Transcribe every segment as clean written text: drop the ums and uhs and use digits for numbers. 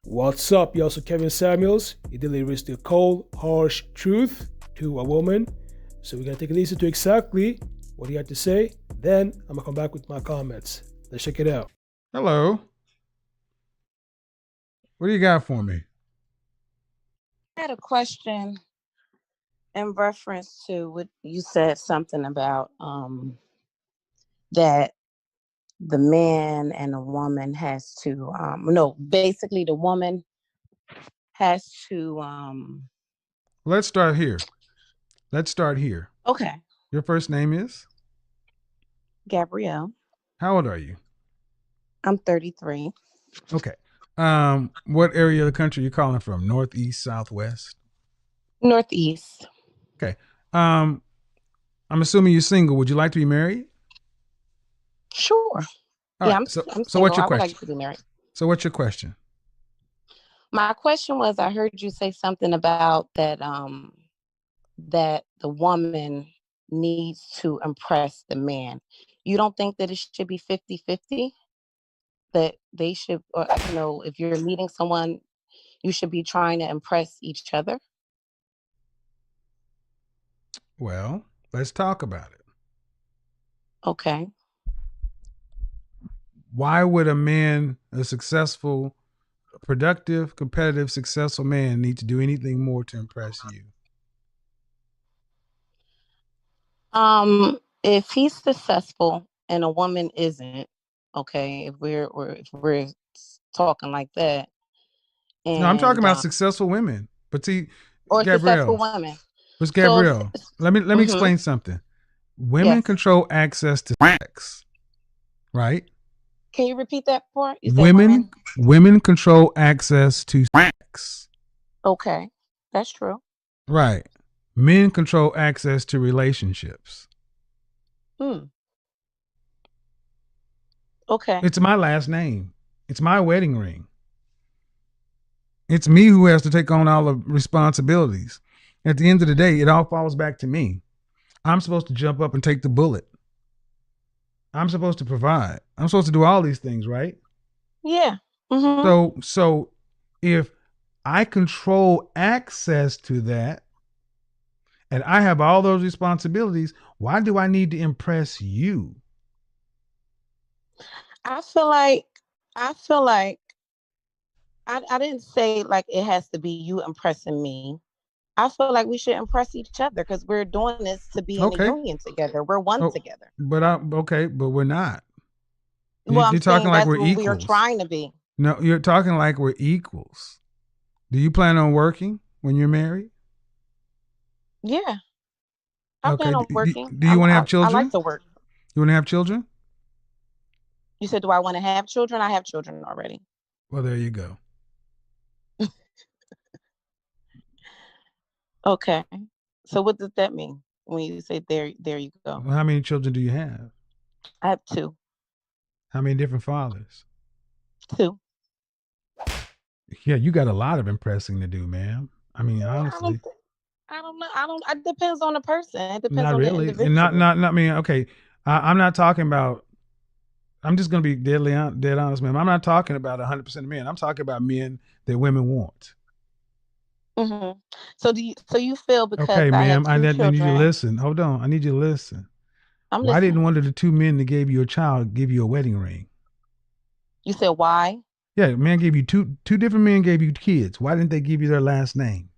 What's up? You're also Kevin Samuels. He delivers the cold, harsh truth to a woman. So we're gonna take a listen to exactly what he had to say. Then I'm gonna come back with my comments. Let's check it out. Hello. What do you got for me? I had a question in reference to what you said something about that the man and the woman has to no, basically the woman has to Let's start here. Let's start here. okay, Your first name is? Gabrielle. How old are you? I'm 33. Okay. What area of the country are you calling from? Northeast, southwest? Northeast. Okay. Um, I'm assuming you're single. Would you like to be married? Sure. All Yeah, right. I'm So I'm so what's single. your I would question? like to be married. So what's your question? My question was I heard you say something about that the woman needs to impress the man. You don't think that it should be 50-50? That they should, or, if you're meeting someone, you should be trying to impress each other? Well, let's talk about it. Okay. Why would a man, a successful, productive, competitive, successful man, need to do anything more to impress you? If he's successful and a woman isn't, okay, if we're talking like that, No, I'm talking and about successful women. But see, or successful Gabrielle, women. what's So Gabrielle? Let me mm-hmm, explain something. Women yes. control access to sex, right? Can you repeat that part? You said Women women. women control access to sex, Okay, that's true. right? Men control access to relationships. Hmm. Okay. It's my last name. It's my wedding ring. It's me who has to take on all the responsibilities. At the end of the day, it all falls back to me. I'm supposed to jump up and take the bullet. I'm supposed to provide. I'm supposed to do all these things, right? Yeah. Mm-hmm. So if I control access to that and I have all those responsibilities, why do I need to impress you? I feel like I feel like I didn't say like it has to be you impressing me. I feel like we should impress each other because we're doing this to be in a Okay. union together. We're one Oh, together. but we're not. Well, I'm You're talking saying like that's we're what we are equals. trying to be. No, you're talking like we're equals. Do you plan on working when you're married? Yeah, I Okay. plan on Do, do, working. do you want to have I like children? to work. You want to have children? You said, do I want to have children? I have children already. Well, there you go. Okay. So what does that mean when you say there you go? Well, how many children do you have? I have two. How many different fathers? Two. Yeah, you got a lot of impressing to do, ma'am. I mean, Yeah, honestly, I don't know. I don't. It depends on the person. It depends not on the really, and not individual. not not. I mean, okay, I'm not talking about. I'm just going to be dead honest, ma'am. I'm not talking about 100% of men. I'm talking about men that women want. Hmm. So you feel because Okay, I have ma'am, I two need you to children? listen. Hold on, I need you to listen. I'm Why didn't listening. one of the two men that gave you a child give you a wedding ring? You said why? Yeah, man gave you two different men gave you kids. Why didn't they give you their last name?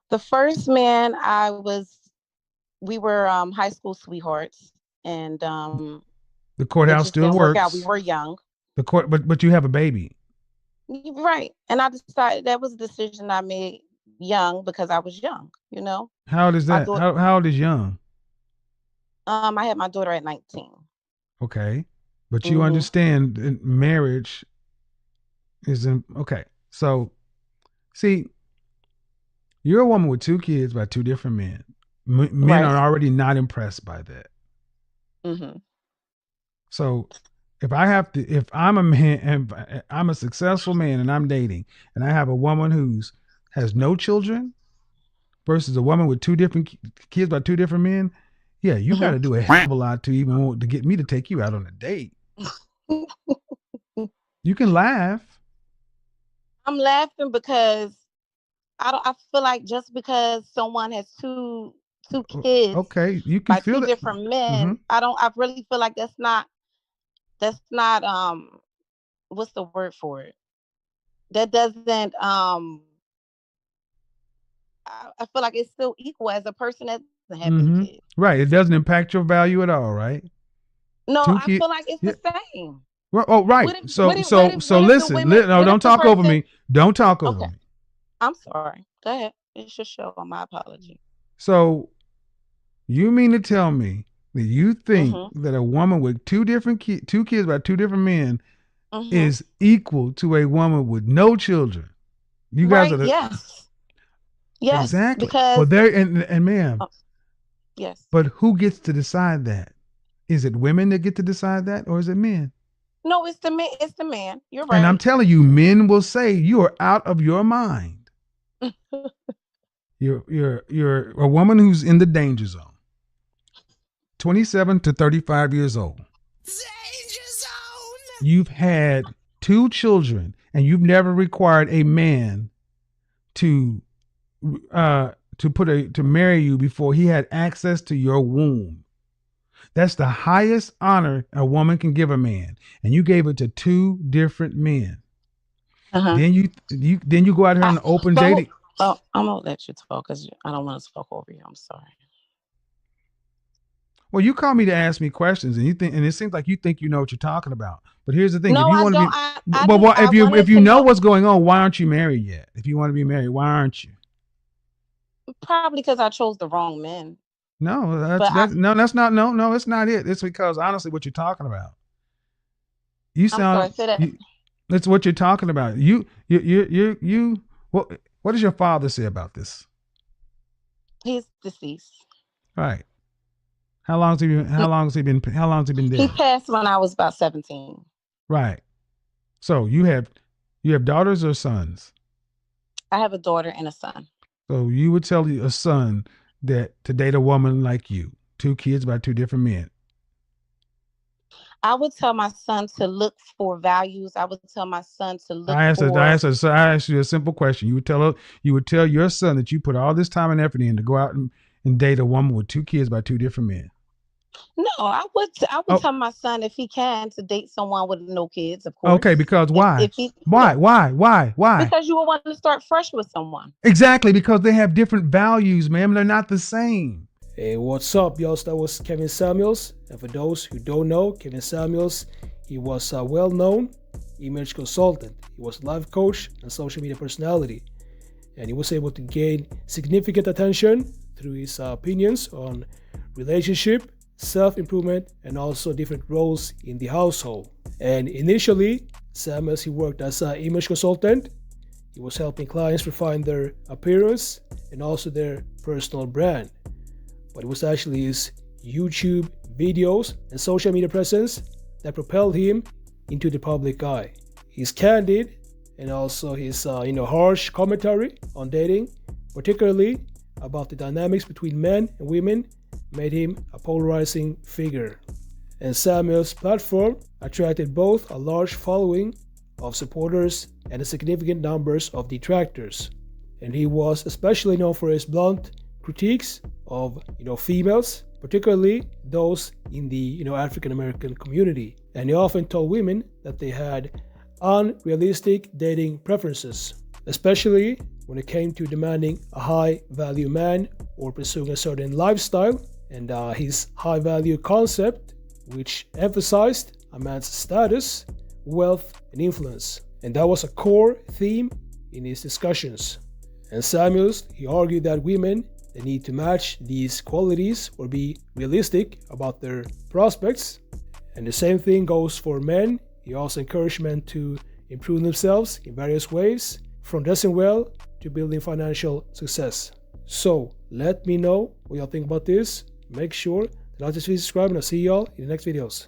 The first man, we were high school sweethearts, and The it courthouse just still didn't work out. We works. were young, The court, but you have a baby. right? And I decided that was a decision I made young because I was young. How old is My that? daughter. How old is young? I had my daughter at 19. Okay, but you Hmm. understand that marriage isn't okay. So see, you're a woman with two kids by two different men. Men Right. are already not impressed by that. Hmm. So if I'm a man and I'm a successful man and I'm dating and I have a woman who's has no children versus a woman with two different kids by two different men, yeah, you got Hmm. to do a hell of a lot to even want to get me to take you out on a date. You can laugh. I'm laughing because I feel like just because someone has two kids Okay, you can by feel two it. different Hmm. men, I really feel like that's not what's the word for it? That doesn't I feel like it's still equal as a person that doesn't have any Hmm. kids. Right. It doesn't impact your value at all, right? No, Two I kids. feel like it's Yeah. the same. Well, oh, What right. if what So, if what so, if so what if the listen. women No, what if don't the talk over person me. Don't talk over okay, me. I'm sorry. Go ahead. It's your show. My apology. So, you mean to tell me that you think Mm-hmm. that a woman with two kids by two different men Mm-hmm. is equal to a woman with no children? You guys Right? are Yes. Yes. exactly. Well, Because there and ma'am, oh, yes. but who gets to decide that? Is it women that get to decide that, or is it men? No, it's the man. It's the man. You're And I'm right. telling you, men will say you are out of your mind. You're a woman who's in the danger zone, 27 to 35 years old. Danger zone. You've had two children, and you've never required a man to to marry you before he had access to your womb. That's the highest honor a woman can give a man, and you gave it to two different men. Uh-huh. Then you go out here I, on an open but dating. I'm gonna let you talk because I don't want to talk over you. I'm sorry. Well, you call me to ask me questions, and it seems like you think you know what you're talking about. But here's the thing: if No, you I want to don't. be, I well, didn't. I if wanted you to know know what's going on, why aren't you married yet? If you want to be married, why aren't you? probably because I chose the wrong men. No, But that's not no, it's not it. It's because honestly, what you're talking about, you I'm sorry. sound Say that you. That's what you're talking about. You. What does your father say about this? he's deceased. Right. How long has he been? How long has he been? How long has he been He dead? passed when I was about 17. Right. So you have daughters or sons. I have a daughter and a son. So you would tell a son that to date a woman like you, two kids by two different men. I would tell my son to look for values. I would tell my son to look I asked, her, I for asked, her, so I asked you a simple question. You would tell your son that you put all this time and effort in to go out and date a woman with two kids by two different men. no. I would Oh, tell my son if he can to date someone with no kids, of okay. course. Because If why? if he Why? yes, Why? Why? Why? because you will want to start fresh with someone. Exactly. Because they have different values, ma'am. They're not the same. Hey, what's up, y'all? That was Kevin Samuels. And for those who don't know, Kevin Samuels, he was a well-known image consultant. He was a life coach and social media personality. And he was able to gain significant attention through his opinions on relationship, self-improvement, and also different roles in the household. And initially, Samuels, he worked as an image consultant. He was helping clients refine their appearance and also their personal brand. But it was actually his YouTube videos and social media presence that propelled him into the public eye. He's candid and also his harsh commentary on dating, particularly about the dynamics between men and women, made him a polarizing figure. And Samuel's platform attracted both a large following of supporters and a significant numbers of detractors. And he was especially known for his blunt critiques of females, particularly those in the African American community. And he often told women that they had unrealistic dating preferences, especially when it came to demanding a high value man or pursuing a certain lifestyle. And his high value concept, which emphasized a man's status, wealth, and influence. And that was a core theme in his discussions. And Samuels, he argued that women, they need to match these qualities or be realistic about their prospects. And the same thing goes for men. He also encouraged men to improve themselves in various ways, from dressing well to building financial success. So let me know what y'all think about this. Make sure to not just subscribe, and I'll see y'all in the next videos.